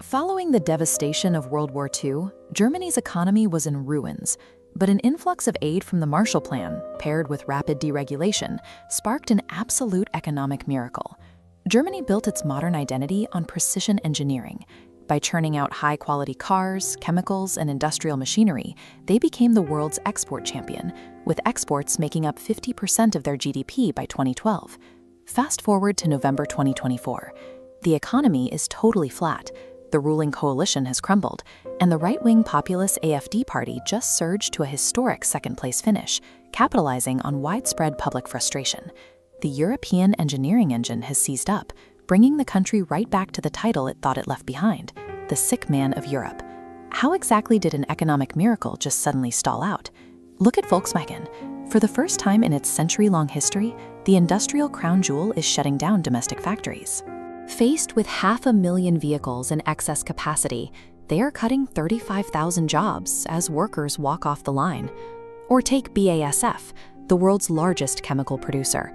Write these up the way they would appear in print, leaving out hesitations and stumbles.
Following the devastation of World War II, Germany's economy was in ruins, but an influx of aid from the Marshall Plan, paired with rapid deregulation, sparked an absolute economic miracle. Germany built its modern identity on precision engineering. By churning out high-quality cars, chemicals, and industrial machinery, they became the world's export champion, with exports making up 50% of their GDP by 2012. Fast forward to November 2024. The economy is totally flat. The ruling coalition has crumbled, and the right-wing populist AfD party just surged to a historic second-place finish, capitalizing on widespread public frustration. The European engineering engine has seized up, bringing the country right back to the title it thought it left behind, the sick man of Europe. How exactly did an economic miracle just suddenly stall out? Look at Volkswagen. For the first time in its century-long history, the industrial crown jewel is shutting down domestic factories. Faced with 500,000 vehicles in excess capacity, they are cutting 35,000 jobs as workers walk off the line. Or take BASF, the world's largest chemical producer.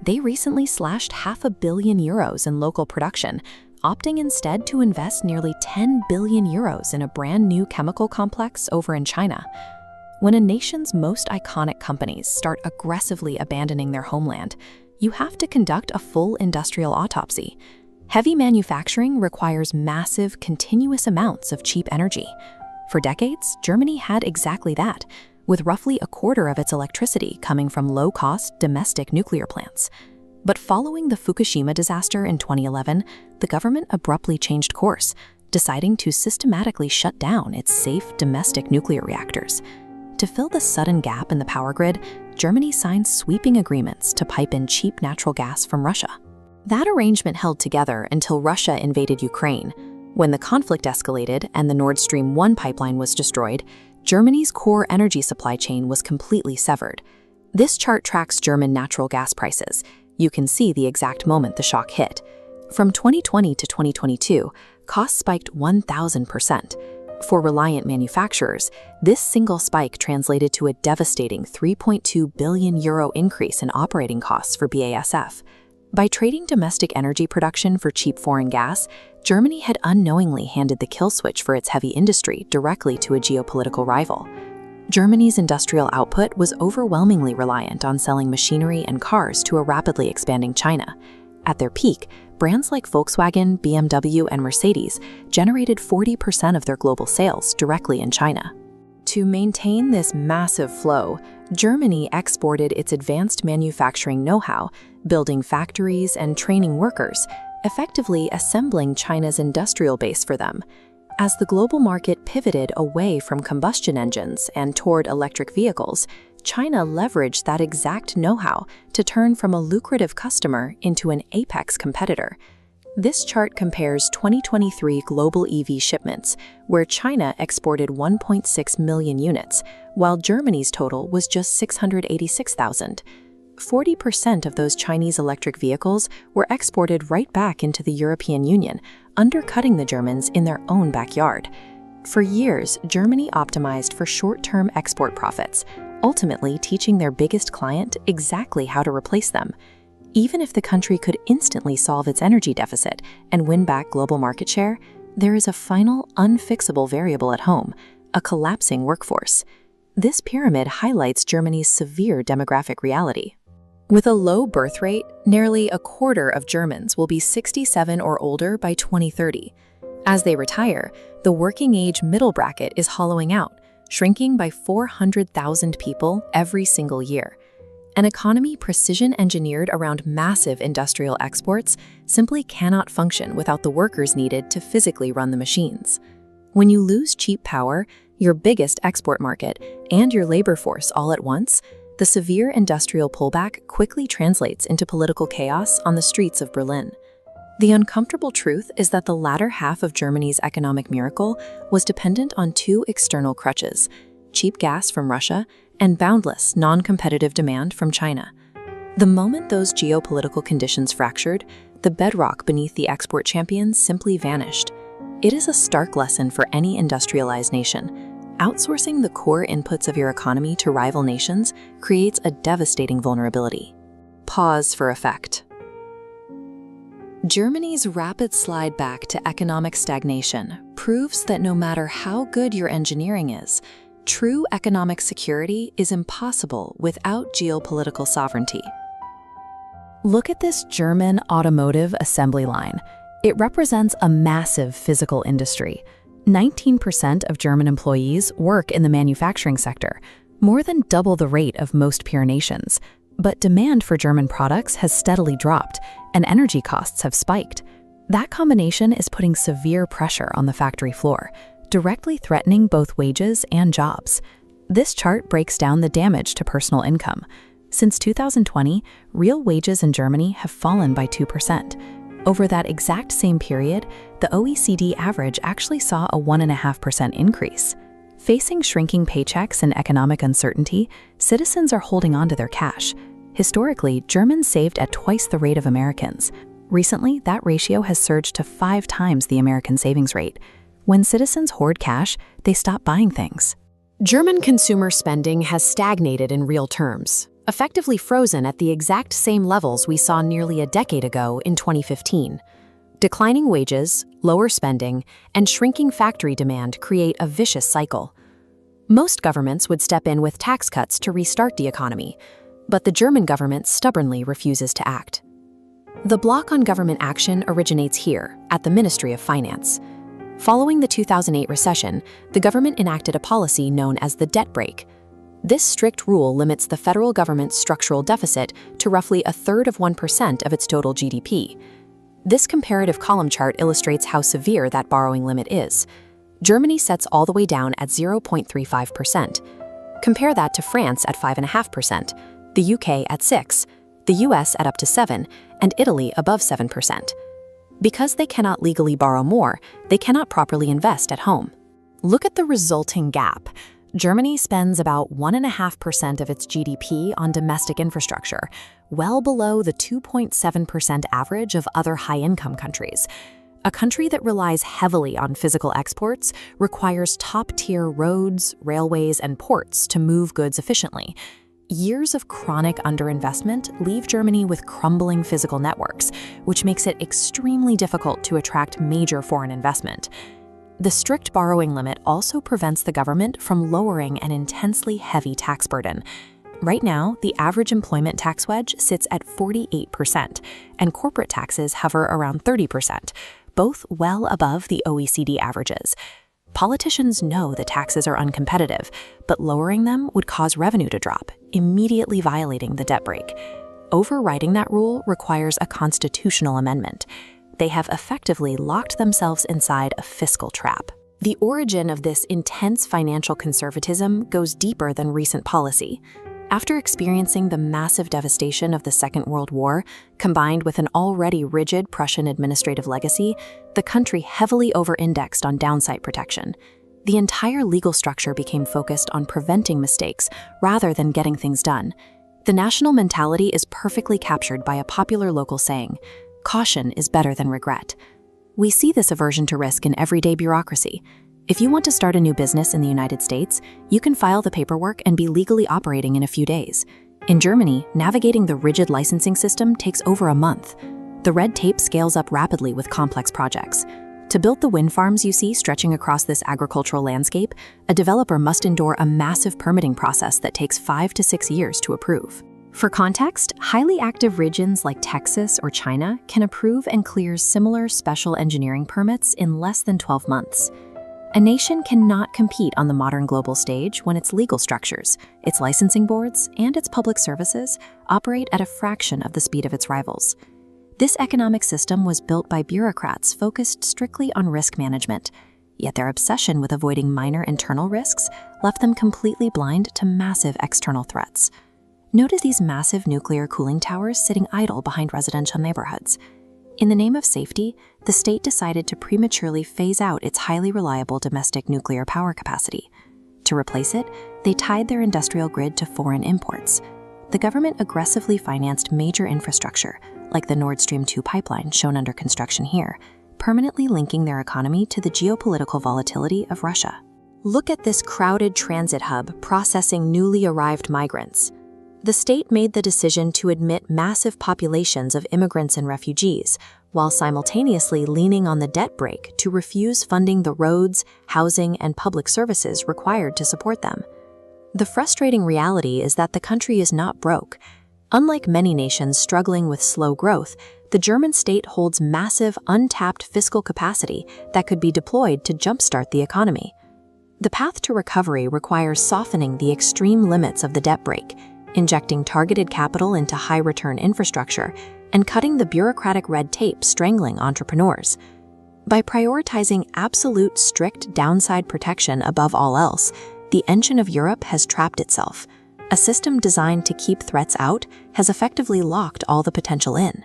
They recently slashed €500 million in local production, opting instead to invest nearly €10 billion in a brand new chemical complex over in China. When a nation's most iconic companies start aggressively abandoning their homeland, you have to conduct a full industrial autopsy. Heavy manufacturing requires massive, continuous amounts of cheap energy. For decades, Germany had exactly that, with roughly a quarter of its electricity coming from low-cost domestic nuclear plants. But following the Fukushima disaster in 2011, the government abruptly changed course, deciding to systematically shut down its safe domestic nuclear reactors. To fill the sudden gap in the power grid, Germany signed sweeping agreements to pipe in cheap natural gas from Russia. That arrangement held together until Russia invaded Ukraine. When the conflict escalated and the Nord Stream 1 pipeline was destroyed, Germany's core energy supply chain was completely severed. This chart tracks German natural gas prices. You can see the exact moment the shock hit. From 2020 to 2022, costs spiked 1,000%. For reliant manufacturers, this single spike translated to a devastating €3.2 billion increase in operating costs for BASF. By trading domestic energy production for cheap foreign gas, Germany had unknowingly handed the kill switch for its heavy industry directly to a geopolitical rival. Germany's industrial output was overwhelmingly reliant on selling machinery and cars to a rapidly expanding China. At their peak, brands like Volkswagen, BMW, and Mercedes generated 40% of their global sales directly in China. To maintain this massive flow, Germany exported its advanced manufacturing know-how, building factories and training workers, effectively assembling China's industrial base for them. As the global market pivoted away from combustion engines and toward electric vehicles, China leveraged that exact know-how to turn from a lucrative customer into an apex competitor. This chart compares 2023 global EV shipments, where China exported 1.6 million units, while Germany's total was just 686,000. 40% of those Chinese electric vehicles were exported right back into the European Union, undercutting the Germans in their own backyard. For years, Germany optimized for short-term export profits, ultimately teaching their biggest client exactly how to replace them. Even if the country could instantly solve its energy deficit and win back global market share, there is a final, unfixable variable at home: a collapsing workforce. This pyramid highlights Germany's severe demographic reality. With a low birth rate, nearly a quarter of Germans will be 67 or older by 2030. As they retire, the working-age middle bracket is hollowing out, shrinking by 400,000 people every single year. An economy precision-engineered around massive industrial exports simply cannot function without the workers needed to physically run the machines. When you lose cheap power, your biggest export market, and your labor force all at once, the severe industrial pullback quickly translates into political chaos on the streets of Berlin. The uncomfortable truth is that the latter half of Germany's economic miracle was dependent on two external crutches: cheap gas from Russia and boundless, non-competitive demand from China. The moment those geopolitical conditions fractured, the bedrock beneath the export champions simply vanished. It is a stark lesson for any industrialized nation. Outsourcing the core inputs of your economy to rival nations creates a devastating vulnerability. Pause for effect. Germany's rapid slide back to economic stagnation proves that no matter how good your engineering is, true economic security is impossible without geopolitical sovereignty. Look at this German automotive assembly line. It represents a massive physical industry. 19% of German employees work in the manufacturing sector, more than double the rate of most peer nations. But demand for German products has steadily dropped, and energy costs have spiked. That combination is putting severe pressure on the factory floor, directly threatening both wages and jobs. This chart breaks down the damage to personal income. Since 2020, real wages in Germany have fallen by 2%. Over that exact same period, the OECD average actually saw a 1.5% increase. Facing shrinking paychecks and economic uncertainty, citizens are holding on to their cash. Historically, Germans saved at twice the rate of Americans. Recently, that ratio has surged to 5 times the American savings rate. When citizens hoard cash, they stop buying things. German consumer spending has stagnated in real terms, effectively frozen at the exact same levels we saw nearly a decade ago in 2015. Declining wages, lower spending, and shrinking factory demand create a vicious cycle. Most governments would step in with tax cuts to restart the economy, but the German government stubbornly refuses to act. The block on government action originates here, at the Ministry of Finance. Following the 2008 recession, the government enacted a policy known as the debt brake. This strict rule limits the federal government's structural deficit to roughly 1/3 of its total GDP. This comparative column chart illustrates how severe that borrowing limit is. Germany sets all the way down at 0.35%. Compare that to France at 5.5%, the UK at 6%, the US at up to 7%, and Italy above 7%. Because they cannot legally borrow more, they cannot properly invest at home. Look at the resulting gap. Germany spends about 1.5% of its GDP on domestic infrastructure, well below the 2.7% average of other high-income countries. A country that relies heavily on physical exports requires top-tier roads, railways, and ports to move goods efficiently. Years of chronic underinvestment leave Germany with crumbling physical networks, which makes it extremely difficult to attract major foreign investment. The strict borrowing limit also prevents the government from lowering an intensely heavy tax burden. Right now, the average employment tax wedge sits at 48%, and corporate taxes hover around 30%, both well above the OECD averages. Politicians know the taxes are uncompetitive, but lowering them would cause revenue to drop, immediately violating the debt brake. Overriding that rule requires a constitutional amendment. They have effectively locked themselves inside a fiscal trap. The origin of this intense financial conservatism goes deeper than recent policy. After experiencing the massive devastation of the Second World War, combined with an already rigid Prussian administrative legacy, the country heavily over-indexed on downside protection. The entire legal structure became focused on preventing mistakes rather than getting things done. The national mentality is perfectly captured by a popular local saying, "Caution is better than regret." We see this aversion to risk in everyday bureaucracy. If you want to start a new business in the United States, you can file the paperwork and be legally operating in a few days. In Germany, navigating the rigid licensing system takes over a month. The red tape scales up rapidly with complex projects. To build the wind farms you see stretching across this agricultural landscape, a developer must endure a massive permitting process that takes 5 to 6 years to approve. For context, highly active regions like Texas or China can approve and clear similar special engineering permits in less than 12 months. A nation cannot compete on the modern global stage when its legal structures, its licensing boards, and its public services operate at a fraction of the speed of its rivals. This economic system was built by bureaucrats focused strictly on risk management, yet their obsession with avoiding minor internal risks left them completely blind to massive external threats. Notice these massive nuclear cooling towers sitting idle behind residential neighborhoods. In the name of safety, the state decided to prematurely phase out its highly reliable domestic nuclear power capacity. To replace it, they tied their industrial grid to foreign imports. The government aggressively financed major infrastructure, like the Nord Stream 2 pipeline shown under construction here, permanently linking their economy to the geopolitical volatility of Russia. Look at this crowded transit hub processing newly arrived migrants. The state made the decision to admit massive populations of immigrants and refugees, while simultaneously leaning on the debt brake to refuse funding the roads, housing, and public services required to support them. The frustrating reality is that the country is not broke. Unlike many nations struggling with slow growth, the German state holds massive, untapped fiscal capacity that could be deployed to jumpstart the economy. The path to recovery requires softening the extreme limits of the debt brake, injecting targeted capital into high-return infrastructure, and cutting the bureaucratic red tape strangling entrepreneurs. By prioritizing absolute strict downside protection above all else, the engine of Europe has trapped itself. A system designed to keep threats out has effectively locked all the potential in.